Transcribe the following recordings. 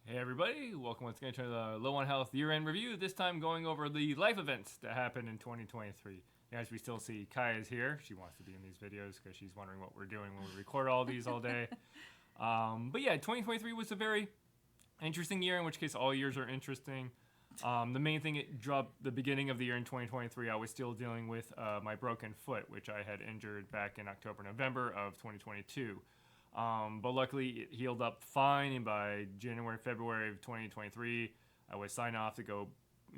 Hey everybody, welcome once again to the Low on Health year-end review, this time going over the life events that happened in 2023. As we still see, Kai is here. She wants to be in these videos because she's wondering what we're doing when we record all these all day. But yeah, 2023 was a very interesting year, in which case all years are interesting. The main thing, it dropped the beginning of the year in 2023, I was still dealing with my broken foot, which I had injured back in October, November of 2022. But luckily it healed up fine, and by January, February of 2023, I was signed off to go.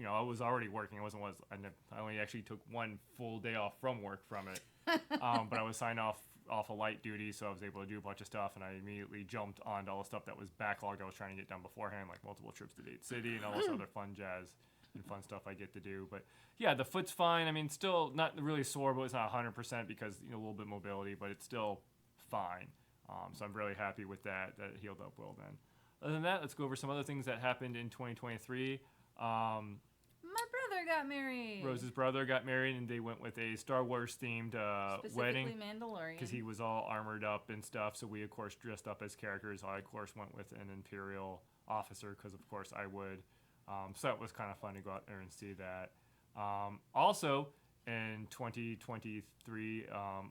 I was already working. I only actually took one full day off from work from it. But I was signed off a light duty, so I was able to do a bunch of stuff, and I immediately jumped onto all the stuff that was backlogged I was trying to get done beforehand, like multiple trips to Date City and all this other fun jazz and fun stuff I get to do. But yeah, the foot's fine. I mean, still not really sore, but it's not 100% because a little bit of mobility, but it's still fine. So I'm really happy with that it healed up well then. Other than that, let's go over some other things that happened in 2023. My brother got married. Rose's brother got married, and they went with a Star Wars themed wedding. Specifically Mandalorian. Because he was all armored up and stuff, so we of course dressed up as characters. I of course went with an Imperial officer because of course I would. So that was kind of fun to go out there and see that. Also, in 2023,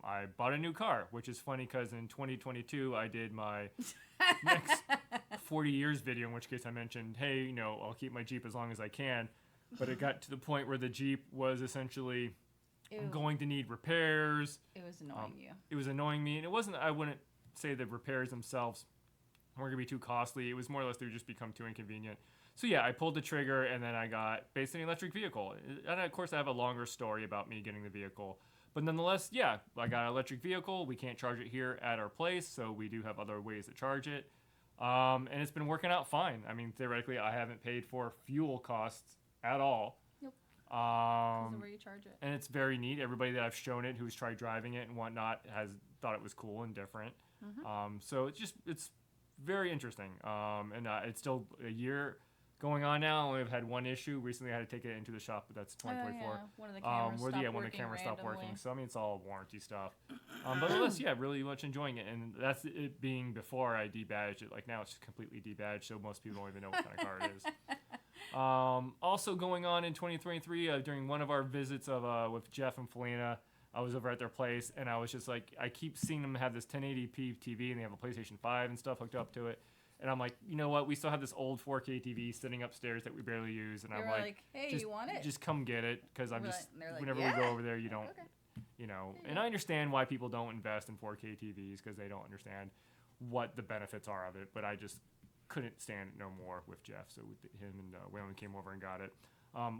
I bought a new car, which is funny because in 2022 I did my next 40 years video, in which case I mentioned, hey, I'll keep my Jeep as long as I can. But it got to the point where the Jeep was essentially going to need repairs. It was annoying you. It was annoying me, and it wasn't, I wouldn't say the repairs themselves were going to be too costly. It was more or less they would just become too inconvenient. So yeah, I pulled the trigger, and then I got basically an electric vehicle. And of course I have a longer story about me getting the vehicle. But nonetheless, yeah, I got an electric vehicle. We can't charge it here at our place, so we do have other ways to charge it. And it's been working out fine. I mean, theoretically, I haven't paid for fuel costs at all. Nope. Because of where you charge it. And it's very neat. Everybody that I've shown it, who's tried driving it and whatnot, has thought it was cool and different. Mm-hmm. So it's very interesting. And it's still a year going on now. We've had one issue. Recently, I had to take it into the shop, but that's 2024. Yeah. One of the cameras stopped working when the camera stopped randomly. working. So I mean, it's all warranty stuff. But nonetheless, yeah, really much enjoying it. And that's it being before I debadged it. Like now, it's just completely debadged, so most people don't even know what kind of car it is. Also going on in 2023, during one of our visits with Jeff and Felina, I was over at their place, and I was just like, I keep seeing them have this 1080p TV, and they have a PlayStation 5 and stuff hooked up to it. And I'm like, you know what? We still have this old 4K TV sitting upstairs that we barely use. And I'm like, hey, just, you want it? Just come get it, because I'm just, like, whenever yeah. we go over there, you don't, Okay. And I understand why people don't invest in 4K TVs, because they don't understand what the benefits are of it. But I just couldn't stand it no more with Jeff. So him and William came over and got it.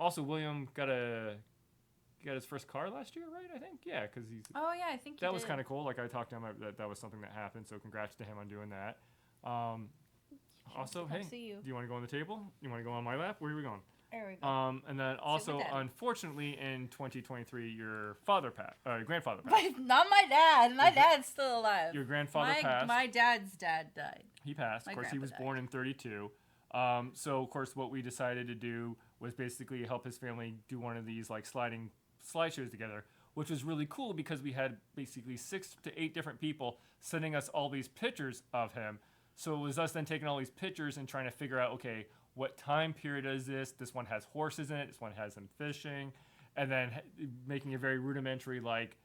Also, William got his first car last year, right? I think, yeah, because he's. Oh yeah, I think that was kind of cool. Like I talked to him that was something that happened. So congrats to him on doing that. Also, hey, do you want to go on the table? You want to go on my lap? Where are we going? There we go. And then also, unfortunately, in 2023, your grandfather passed. Not my dad. My dad's still alive. Your grandfather passed. My dad's dad died. He passed. Of course, he was born in 32. So, of course, what we decided to do was basically help his family do one of these like sliding slideshows together, which was really cool because we had basically 6 to 8 different people sending us all these pictures of him. So it was us then taking all these pictures and trying to figure out, okay, what time period is this? This one has horses in it. This one has them fishing. And then making a very rudimentary like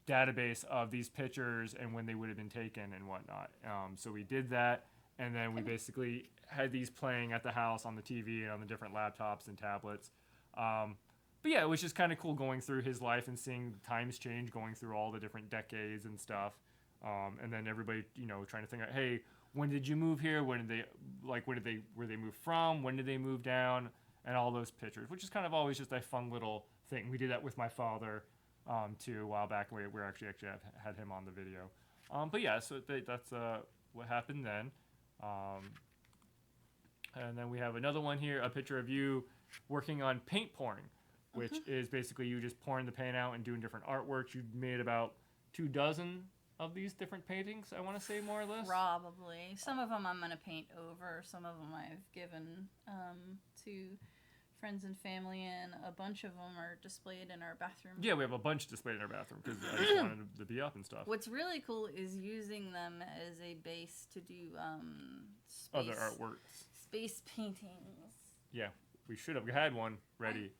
database of these pictures and when they would have been taken and whatnot. So we did that. And then we basically had these playing at the house on the TV and on the different laptops and tablets. But yeah, it was just kind of cool going through his life and seeing times change, going through all the different decades and stuff. And then everybody, trying to think out, hey, when did you move here? Where they move from? When did they move down? And all those pictures, which is kind of always just a fun little thing. We did that with my father, too, a while back. We actually had him on the video. But yeah, so that's what happened then. And then we have another one here, a picture of you working on paint pouring, which is basically you just pouring the paint out and doing different artworks. You made about 24 of these different paintings, I want to say, more or less. Probably. Some of them I'm going to paint over. Some of them I've given to friends and family, and a bunch of them are displayed in our bathroom. Yeah, we have a bunch displayed in our bathroom because I just wanted them to be up and stuff. What's really cool is using them as a base to do other artworks. Space paintings. Yeah, we should have had one ready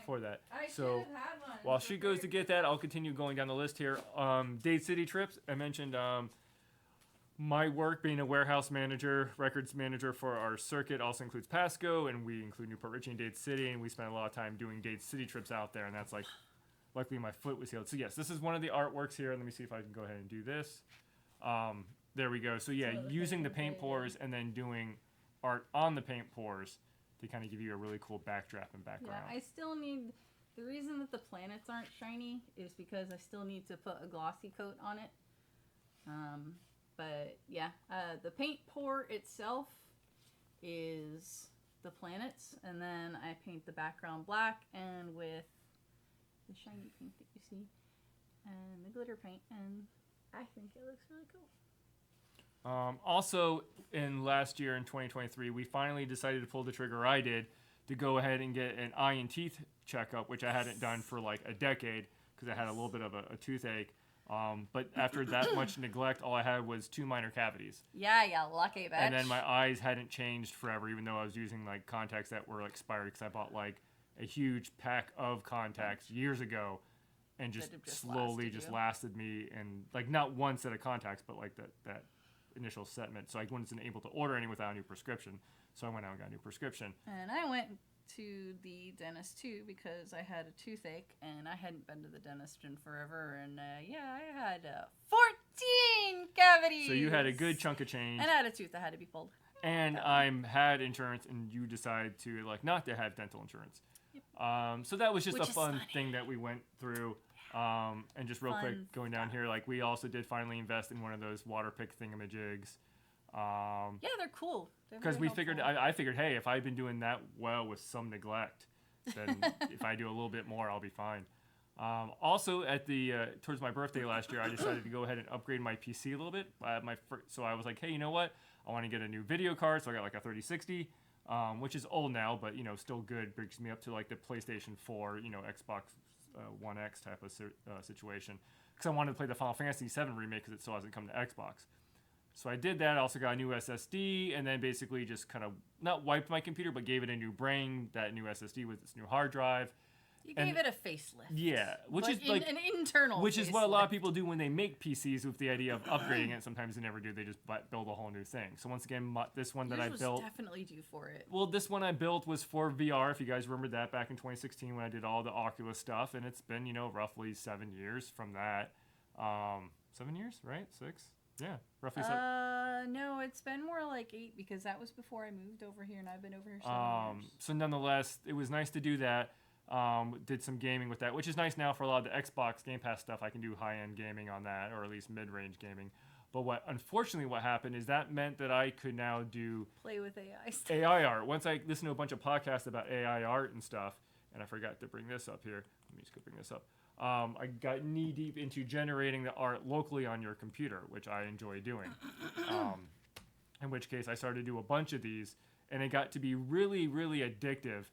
for that. I So should have had one. while she goes to get that, I'll continue going down the list here. Dade City trips. I mentioned my work being a warehouse manager, records manager for our circuit also includes Pasco, and we include Newport Richey and Dade City, and we spent a lot of time doing Dade City trips out there, and that's like, luckily my foot was healed. So yes, this is one of the artworks here. Let me see if I can go ahead and do this. There we go. So yeah, using the paint pours and then doing art on the paint pours to kind of give you a really cool backdrop and background. Yeah, I still need... The reason that the planets aren't shiny is because I still need to put a glossy coat on it. But yeah, the paint pour itself is the planets, and then I paint the background black and with the shiny paint that you see, and the glitter paint, and I think it looks really cool. Also, in last year in 2023, we finally decided to pull the trigger. I did to go ahead and get an eye and teeth checkup, which I hadn't done for like a decade because I had a little bit of a toothache. But after that much neglect, all I had was 2 minor cavities. Yeah, lucky bitch. And then my eyes hadn't changed forever, even though I was using like contacts that were expired because I bought like a huge pack of contacts years ago, and just slowly lasted me, and like not one set of contacts, but like that initial setment. So I wasn't able to order any without a new prescription. So I went out and got a new prescription. And I went to the dentist too because I had a toothache and I hadn't been to the dentist in forever, and I had 14 cavities. So you had a good chunk of change. And I had a tooth that had to be pulled. And I had insurance, and you decided to like not to have dental insurance. Yep. So that was just a fun thing that we went through. And just real quick, going down here, like we also did finally invest in one of those water pick thingamajigs. Yeah, they're cool. Because we figured, I figured, hey, if I've been doing that well with some neglect, then if I do a little bit more, I'll be fine. Also, at the towards my birthday last year, I decided to go ahead and upgrade my PC a little bit. So I was like, hey, you know what? I want to get a new video card, so I got like a 3060, which is old now, but still good. Brings me up to like the PlayStation 4, Xbox One X type of situation. Because I wanted to play the Final Fantasy VII remake because it still hasn't come to Xbox. So I did that. I also got a new SSD, and then basically just kind of not wiped my computer, but gave it a new brain, that new SSD with its new hard drive. You gave it a facelift. Yeah, which is like an internal. Which is what a lot of people do when they make PCs with the idea of upgrading it. Sometimes they never do. They just build a whole new thing. So once again, this one that I built, definitely due for it. Well, this one I built was for VR. If you guys remember that back in 2016 when I did all the Oculus stuff, and it's been roughly 7 years from that. 7 years, right? 6. Yeah, roughly 7. No, it's been more like 8 because that was before I moved over here, and I've been over here 7 years. So nonetheless, it was nice to do that. Did some gaming with that, which is nice now for a lot of the Xbox Game Pass stuff. I can do high-end gaming on that, or at least mid-range gaming. But unfortunately what happened is that meant that I could now play with AI stuff. AI art. Once I listened to a bunch of podcasts about AI art and stuff, and I forgot to bring this up here. Let me just go bring this up. I got knee-deep into generating the art locally on your computer, which I enjoy doing. In which case, I started to do a bunch of these, and it got to be really, really addictive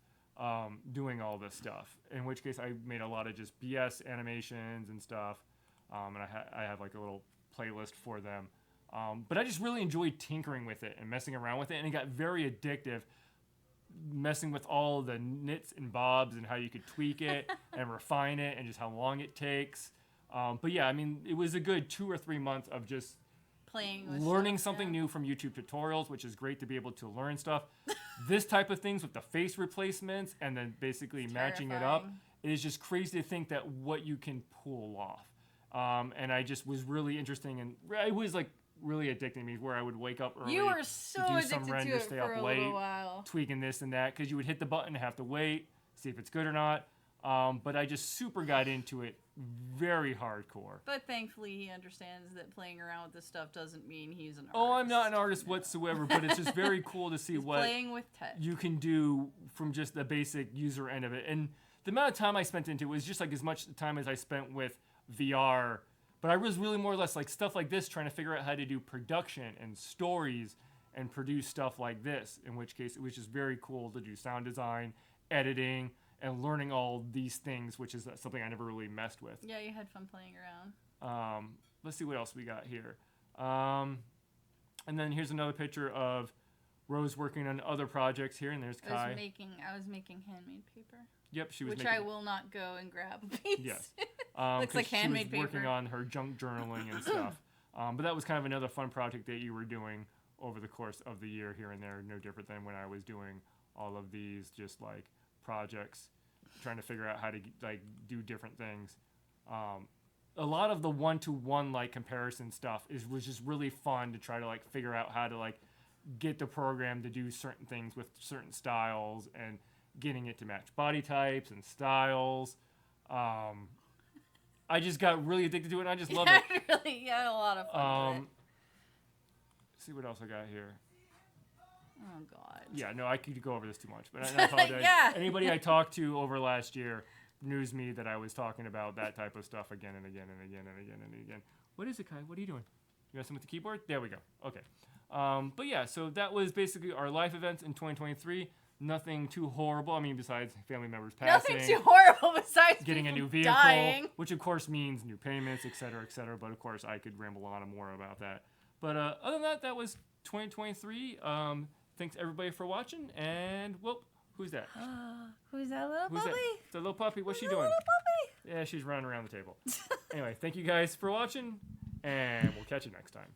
doing all this stuff. In which case, I made a lot of just BS animations and stuff, and I have like a little playlist for them. But I just really enjoyed tinkering with it and messing around with it, and it got very addictive. Messing with all the nits and bobs and how you could tweak it and refine it and just how long it takes. But yeah, I mean, it was a good 2 or 3 months of just playing with learning something new from YouTube tutorials, which is great to be able to learn stuff. This type of things with the face replacements and then basically matching it up, it is just crazy to think that what you can pull off. And I just was really interesting, and it was like really addicting me, where I would wake up early. You were so to do addicted some render, to it stay for up a late, little while. Tweaking this and that, because you would hit the button and have to wait, see if it's good or not. But I just super got into it, very hardcore. But thankfully, he understands that playing around with this stuff doesn't mean he's an artist. Oh, I'm not an artist whatsoever, but it's just very cool to see what playing with tech you can do from just the basic user end of it. And the amount of time I spent into it was just like as much time as I spent with VR. But I was really more or less like stuff like this, trying to figure out how to do production and stories and produce stuff like this, in which case it was just very cool to do sound design, editing, and learning all these things, which is something I never really messed with. Yeah, you had fun playing around. Let's see what else we got here. And then here's another picture of Rose working on other projects here, and there's Kai. I was making handmade paper. Yep, she was which making I will not go and grab a piece. Yes. Looks like handmade she was paper. working on her junk journaling and stuff. But that was kind of another fun project that you were doing over the course of the year here and there. No different than when I was doing all of these just like projects, trying to figure out how to like do different things. A lot of the one-to-one like comparison stuff was just really fun to try to like figure out how to like get the program to do certain things with certain styles and getting it to match body types and styles. I just got really addicted to it, and I just love it. You had a lot of fun with it. See what else I got here. Oh, God. Yeah, no, I could go over this too much, but I apologize. Yeah. Anybody I talked to over last year news me that I was talking about that type of stuff again and again and again and again and again. What is it, Kai? What are you doing? You got something with the keyboard? There we go. Okay. But yeah, so that was basically our life events in 2023. Nothing too horrible. I mean, besides family members passing. Nothing too horrible besides getting a new vehicle, dying. which of course means new payments, etc., etc. But of course, I could ramble on more about that. But other than that, that was 2023. Thanks everybody for watching. And whoop, who's that? Who's that little puppy? That? The little puppy. What's she doing? Little puppy. Yeah, she's running around the table. Anyway, thank you guys for watching, and we'll catch you next time.